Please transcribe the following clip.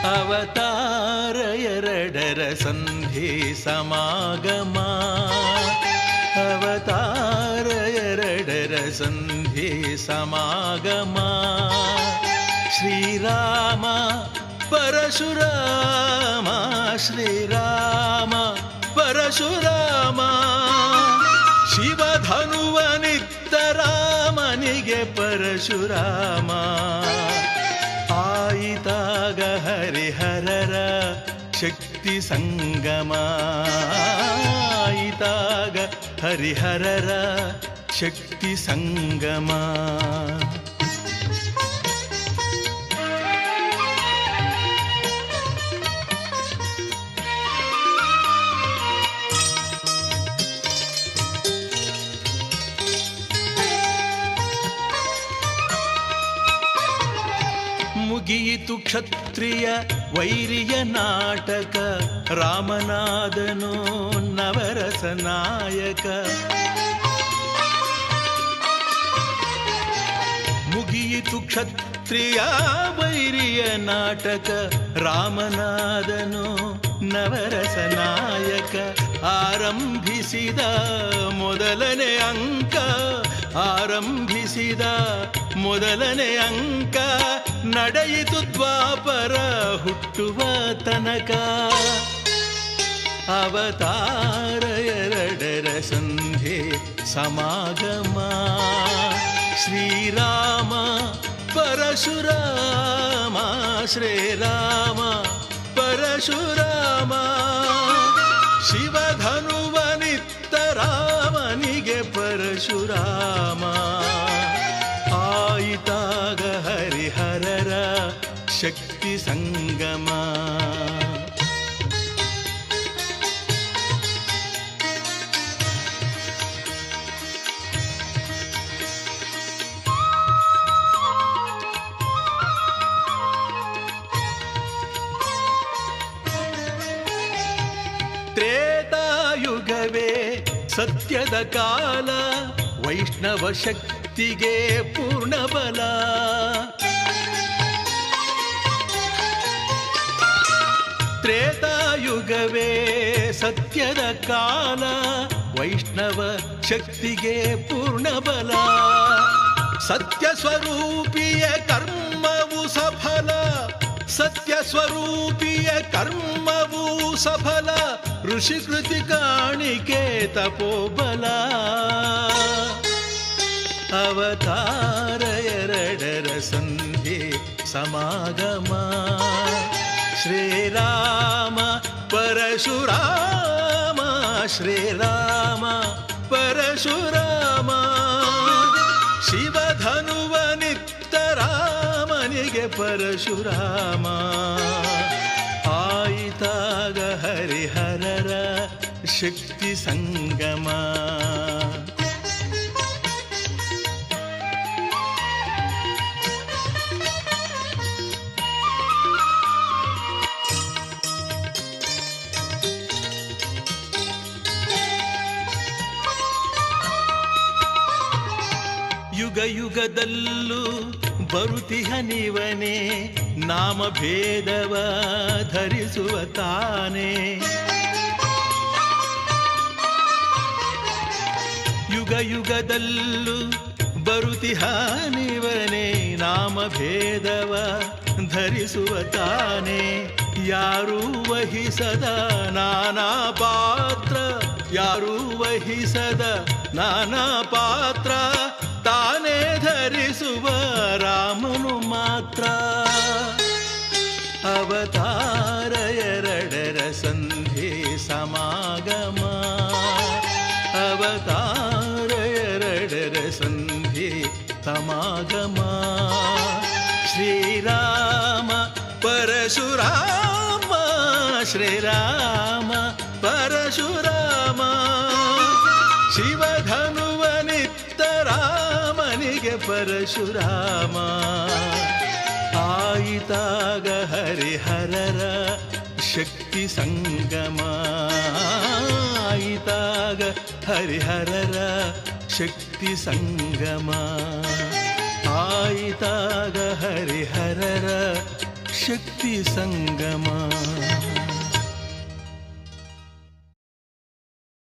ಅವತಾರ ಎರಡರ ಸಂಧಿ ಸಮಾಗಮ ಅವತಾರ ಎರಡರ ಸಂಧಿ ಸಮಾಗಮ ಶ್ರೀರಾಮ ಪರಶುರಾಮ ಶ್ರೀರಾಮ ಪರಶುರಾಮ ಶಿವಧನುವನಿತ್ತ ರಾಮನಿಗೆ ಪರಶುರಾಮ ಆಯಿತಾಗ ಹರಿಹರರ ಶಕ್ತಿ ಸಂಗಮ ಆಯಿತಾಗ ಹರಿಹರರ ಶಕ್ತಿ ಸಂಗಮ ಮುಗಿಯಿತು ಕ್ಷತ್ರಿಯ ವೈರಿಯ ನಾಟಕ ರಾಮನಾದನು ನವರಸ ನಾಯಕ ಮುಗಿಯಿತು ಕ್ಷತ್ರಿಯ ವೈರಿಯ ನಾಟಕ ರಾಮನಾದನು ನವರಸ ನಾಯಕ ಆರಂಭಿಸಿದ ಮೊದಲನೇ ಅಂಕ ಆರಂಭಿಸಿದ ಮೊದಲನೇ ಅಂಕ ನಡೆಯಿತು ದ್ವಾಪರ ಹುಟ್ಟುವ ತನಕ ಅವತಾರ ಎರಡರ ಸಂಧಿ ಸಮಾಗಮ ಶ್ರೀರಾಮ ಪರಶುರಾಮ ಶ್ರೀರಾಮ ಪರಶುರಾಮ ಶಿವಧನುವನಿತ್ತ ರಾಮನಿಗೆ ಪರಶುರಾಮ ಆಯಿತಾಗ ಹರಿಹರರ ಶಕ್ತಿ ಸಂಗಮ ತ್ರೇತಾಯುಗವೇ ಸತ್ಯದ ಕಾಲ ವೈಷ್ಣವ ಶಕ್ತಿಗೆ ಪೂರ್ಣ ಬಲ ತ್ರೇತಾಯುಗವೇ ಸತ್ಯದ ಕಾಲ ವೈಷ್ಣವ ಶಕ್ತಿಗೆ ಪೂರ್ಣ ಬಲ ಸತ್ಯ ಸ್ವರೂಪಿಯ ಕರ್ಮವು ಸಫಲ ಸತ್ಯ ಸ್ವರೂಪಿಯ ಕರ್ಮವು ಸಫಲ ಋಷಿಕೃತಿ ಕಾಣಿಕೆ ತಪೋಬಲ ಅವತಾರ ಎರಡರ ಸಂಧಿ ಸಮಾಗಮ ಶ್ರೀರಾಮ ಪರಶುರಾಮ ಶ್ರೀರಾಮ ಪರಶುರಾಮ ಶಿವಧನುವನಿತ್ತ ರಾಮನಿಗೆ ಪರಶುರಾಮ ಆಯಿತಾಗ ಹರಿಹರರ ಶಕ್ತಿ ಸಂಗಮ ಯುಗ ಯುಗದಲ್ಲೂ ಬರುತಿಹ ನೀವನೇ ನಾಮ ಭೇದವ ಧರಿಸುವ ತಾನೇ ಯುಗ ಯುಗದಲ್ಲೂ ಬರುತಿಹ ನೀವನೇ ನಾಮ ಭೇದವ ಧರಿಸುವ ತಾನೇ ಯಾರೂ ವಹಿಸದ ನಾನಾ ಪಾತ್ರ ಯಾರೂ ವಹಿಸದ ನಾನಾ ಪಾತ್ರ ತಾನೇ ಧರಿಸುವ ರಾಮನು ಮಾತ್ರ ಅವತಾರ ಎರಡರ ಸಂಧಿ ಸಮಾಗಮ ಅವತಾರ ಎರಡರ ಸಂಧಿ ಸಮಾಗಮ ಶ್ರೀರಾಮ ಪರಶುರಾಮ ಶ್ರೀರಾಮ ಪರಶುರಾಮ ಶಿವಧನುವನಿತ್ತ ರಾಮನಿಗೆ ಪರಶುರಾಮ ಆಯಿತಾಗ ಹರಿಹರರ ಶಕ್ತಿ ಸಂಗಮ ಆಯಿತಾಗ ಹರಿಹರರ ಶಕ್ತಿ ಸಂಗಮ ಆಯಿತಾಗ ಹರಿಹರರ ಶಕ್ತಿ ಸಂಗಮ.